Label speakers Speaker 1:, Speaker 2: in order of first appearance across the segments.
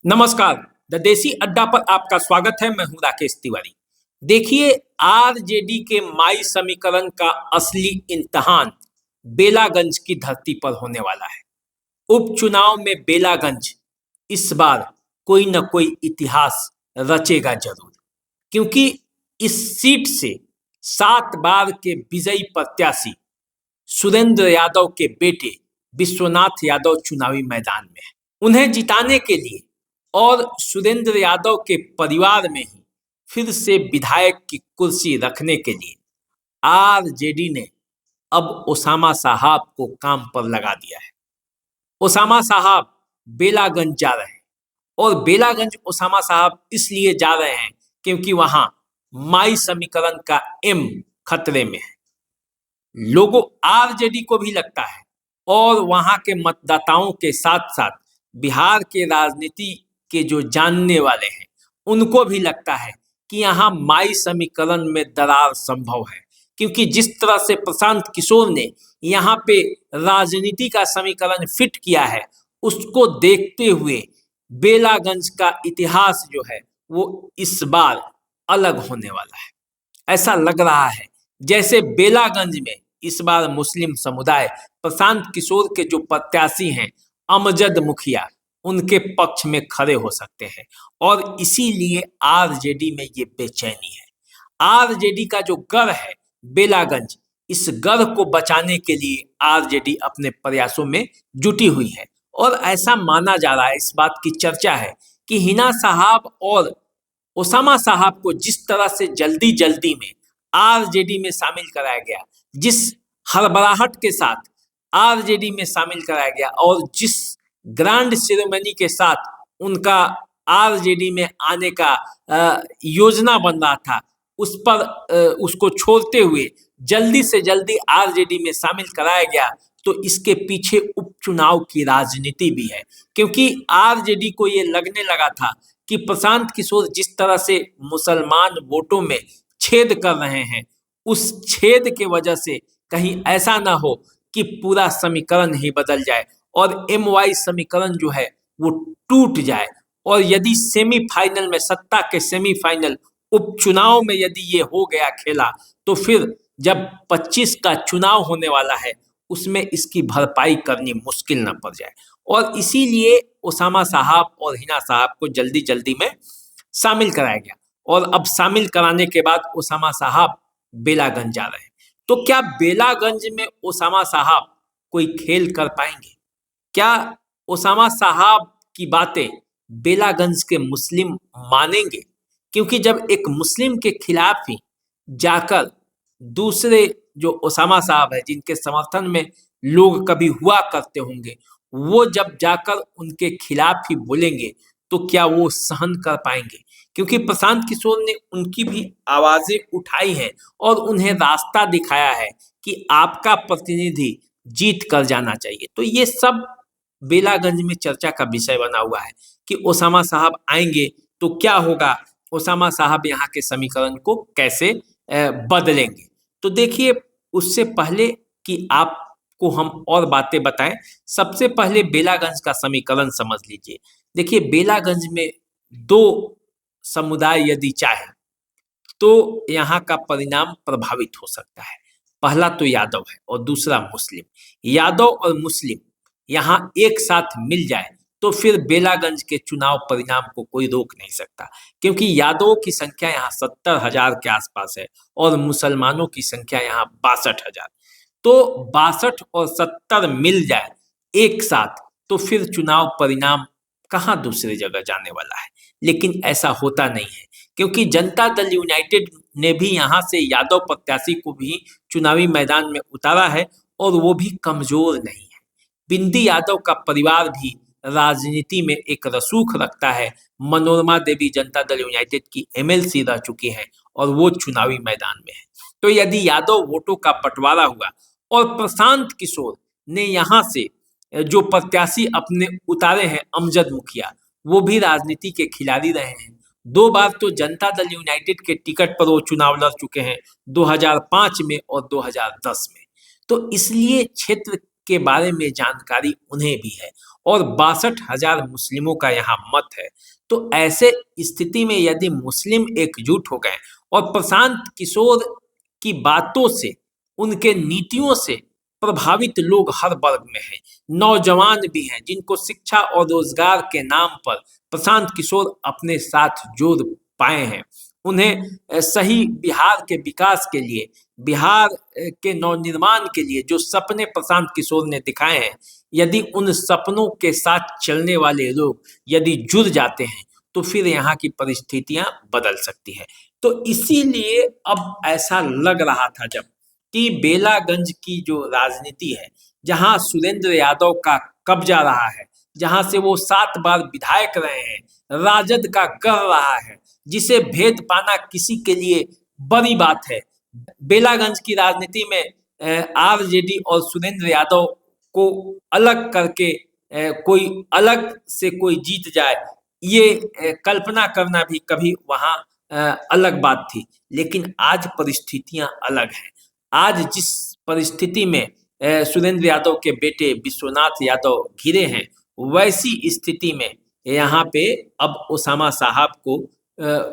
Speaker 1: नमस्कार। द देसी अड्डा पर आपका स्वागत है। मैं हूं राकेश तिवारी। देखिए, आरजेडी के माई समीकरण का असली इम्तिहान बेलागंज की धरती पर होने वाला है। उपचुनाव में बेलागंज इस बार कोई न कोई इतिहास रचेगा जरूर, क्योंकि इस सीट से 7 बार के विजयी प्रत्याशी सुरेंद्र यादव के बेटे विश्वनाथ यादव चुनावी मैदान में हैं। उन्हें जिताने के लिए और सुरेंद्र यादव के परिवार में ही फिर से विधायक की कुर्सी रखने के लिए आरजेडी ने अब ओसामा साहब को काम पर लगा दिया है। ओसामा साहब बेलागंज जा रहे हैं और बेलागंज ओसामा साहब इसलिए जा रहे हैं क्योंकि वहां माई समीकरण का एम खतरे में है। लोगों आरजेडी को भी लगता है और वहां के मतदाताओं के साथ साथ बिहार के राजनीति के जो जानने वाले हैं उनको भी लगता है कि यहाँ माई समीकरण में दरार संभव है, क्योंकि जिस तरह से प्रशांत किशोर ने यहाँ पे राजनीति का समीकरण फिट किया है उसको देखते हुए बेलागंज का इतिहास जो है वो इस बार अलग होने वाला है। ऐसा लग रहा है जैसे बेलागंज में इस बार मुस्लिम समुदाय प्रशांत किशोर के जो प्रत्याशी हैं अमजद मुखिया उनके पक्ष में खड़े हो सकते हैं और इसीलिए आरजेडी में ये बेचैनी है। आरजेडी का जो गढ़ है बेलागंज, इस गढ़ को बचाने के लिए आरजेडी अपने प्रयासों में जुटी हुई है और ऐसा माना जा रहा है, इस बात की चर्चा है कि हिना साहब और ओसामा साहब को जिस तरह से जल्दी जल्दी में आरजेडी में शामिल कराया गया, जिस हड़बड़ाहट के साथ आरजेडी में शामिल कराया गया और जिस ग्रांड सेरेमनी के साथ उनका आरजेडी में आने का योजना बन रहा था, उस पर उसको छोड़ते हुए जल्दी से जल्दी आरजेडी में शामिल कराया गया, तो इसके पीछे उपचुनाव की राजनीति भी है। क्योंकि आरजेडी को ये लगने लगा था कि प्रशांत किशोर जिस तरह से मुसलमान वोटों में छेद कर रहे हैं, उस छेद के वजह से कहीं ऐसा ना हो कि पूरा समीकरण ही बदल जाए और एमवाई समीकरण जो है वो टूट जाए। और यदि सेमीफाइनल में, सत्ता के सेमीफाइनल उपचुनाव में यदि ये हो गया खेला, तो फिर जब 25 का चुनाव होने वाला है उसमें इसकी भरपाई करनी मुश्किल न पड़ जाए। और इसीलिए ओसामा साहब और हिना साहब को जल्दी जल्दी में शामिल कराया गया और अब शामिल कराने के बाद ओसामा साहब बेलागंज जा रहे हैं। तो क्या बेलागंज में ओसामा साहब कोई खेल कर पाएंगे? क्या ओसामा साहब की बातें बेलागंज के मुस्लिम मानेंगे? क्योंकि जब एक मुस्लिम के खिलाफ ही जाकर दूसरे जो ओसामा साहब है, जिनके समर्थन में लोग कभी हुआ करते होंगे, वो जब जाकर उनके खिलाफ ही बोलेंगे तो क्या वो सहन कर पाएंगे? क्योंकि प्रशांत किशोर ने उनकी भी आवाजें उठाई हैं और उन्हें रास्ता दिखाया है कि आपका प्रतिनिधि जीत कर जाना चाहिए। तो ये सब बेलागंज में चर्चा का विषय बना हुआ है कि ओसामा साहब आएंगे तो क्या होगा, ओसामा साहब यहाँ के समीकरण को कैसे बदलेंगे। तो देखिए, उससे पहले कि आपको हम और बातें बताएं, सबसे पहले बेलागंज का समीकरण समझ लीजिए। देखिए, बेलागंज में दो समुदाय यदि चाहे तो यहाँ का परिणाम प्रभावित हो सकता है। पहला तो यादव है और दूसरा मुस्लिम। यादव और मुस्लिम यहाँ एक साथ मिल जाए तो फिर बेलागंज के चुनाव परिणाम को कोई रोक नहीं सकता, क्योंकि यादवों की संख्या यहाँ 70,000 के आसपास है और मुसलमानों की संख्या यहाँ 62,000। तो 62 और 70 मिल जाए एक साथ तो फिर चुनाव परिणाम कहाँ दूसरी जगह जाने वाला है। लेकिन ऐसा होता नहीं है, क्योंकि जनता दल यूनाइटेड ने भी यहाँ से यादव प्रत्याशी को भी चुनावी मैदान में उतारा है और वो भी कमजोर नहीं है। बिंदी यादव का परिवार भी राजनीति में एक रसूख रखता है। मनोरमा देवी जनता दल यूनाइटेड की एमएलसी रह चुकी हैं और वो चुनावी मैदान में है। तो यदि यादव वोटों का बंटवारा हुआ और प्रशांत किशोर ने यहाँ से जो प्रत्याशी अपने उतारे हैं अमजद मुखिया, वो भी राजनीति के खिलाड़ी रहे हैं। 2 बार तो जनता दल यूनाइटेड के टिकट पर वो चुनाव लड़ चुके हैं, 2005 में और 2010 में। तो इसलिए क्षेत्र के बारे में जानकारी उन्हें भी है और 62,000 मुस्लिमों का यहाँ मत है। तो ऐसे स्थिति में यदि मुस्लिम एकजुट हो गए और प्रशांत किशोर की बातों से, उनके नीतियों से प्रभावित लोग हर वर्ग में हैं, नौजवान भी हैं जिनको शिक्षा और रोजगार के नाम पर प्रशांत किशोर अपने साथ जोड़ पाए हैं। उन्हें सही बिहार के विकास के लिए, बिहार के नवनिर्माण के लिए जो सपने प्रशांत किशोर ने दिखाए हैं, यदि उन सपनों के साथ चलने वाले लोग यदि जुड़ जाते हैं तो फिर यहाँ की परिस्थितियां बदल सकती हैं। तो इसीलिए अब ऐसा लग रहा था जब कि बेलागंज की जो राजनीति है, जहां सुरेंद्र यादव का कब्जा रहा है, जहां से वो 7 बार विधायक रहे हैं, राजद का कर रहा है, जिसे भेद पाना किसी के लिए बड़ी बात है। बेलागंज की राजनीति में आरजेडी और सुरेंद्र यादव को अलग करके कोई अलग से कोई जीत जाए, ये कल्पना करना भी कभी वहां अलग बात थी। लेकिन आज परिस्थितियां अलग हैं। आज जिस परिस्थिति में सुरेंद्र यादव के बेटे विश्वनाथ यादव घिरे हैं, वैसी स्थिति में यहाँ पे अब ओसामा साहब को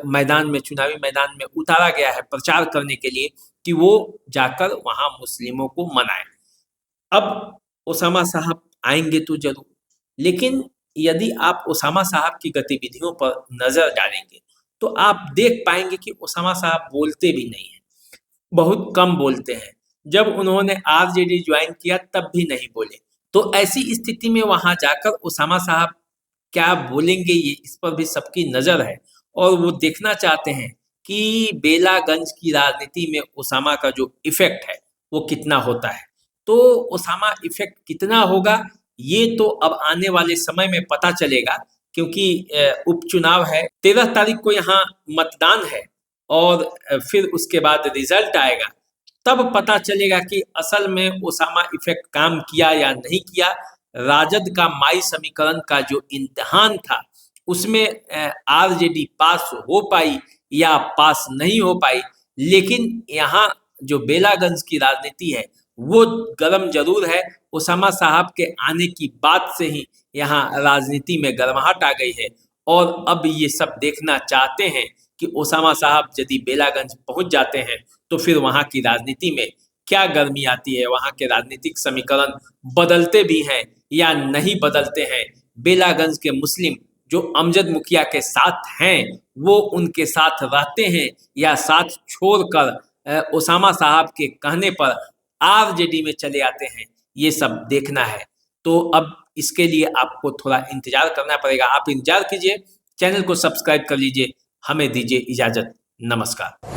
Speaker 1: मैदान में, चुनावी मैदान में उतारा गया है प्रचार करने के लिए कि वो जाकर वहां मुस्लिमों को मनाए। अब ओसामा साहब आएंगे तो जरूर, लेकिन यदि आप ओसामा साहब की गतिविधियों पर नजर डालेंगे तो आप देख पाएंगे कि ओसामा साहब बोलते भी नहीं हैं, बहुत कम बोलते हैं। जब उन्होंने आरजेडी ज्वाइन किया तब भी नहीं बोले। तो ऐसी स्थिति में वहां जाकर ओसामा साहब क्या बोलेंगे, ये इस पर भी सबकी नजर है और वो देखना चाहते हैं कि बेलागंज की राजनीति में ओसामा का जो इफेक्ट है वो कितना होता है। तो ओसामा इफेक्ट कितना होगा ये तो अब आने वाले समय में पता चलेगा, क्योंकि उपचुनाव है, 13 तारीख को यहाँ मतदान है और फिर उसके बाद रिजल्ट आएगा, तब पता चलेगा कि असल में ओसामा इफेक्ट काम किया या नहीं किया। राजद का माई समीकरण का जो इम्तिहान था उसमें आरजेडी पास हो पाई या पास नहीं हो पाई, लेकिन यहाँ जो बेलागंज की राजनीति है वो गर्म जरूर है। ओसामा साहब के आने की बात से ही यहाँ राजनीति में गर्माहट आ गई है और अब ये सब देखना चाहते हैं कि ओसामा साहब यदि बेलागंज पहुंच जाते हैं तो फिर वहाँ की राजनीति में क्या गर्मी आती है, वहाँ के राजनीतिक समीकरण बदलते भी हैं या नहीं बदलते हैं। बेलागंज के मुस्लिम जो अमजद मुखिया के साथ हैं वो उनके साथ रहते हैं या साथ छोड़कर ओसामा साहब के कहने पर आरजेडी में चले आते हैं, ये सब देखना है। तो अब इसके लिए आपको थोड़ा इंतजार करना पड़ेगा। आप इंतजार कीजिए, चैनल को सब्सक्राइब कर लीजिए। हमें दीजिए इजाजत। नमस्कार।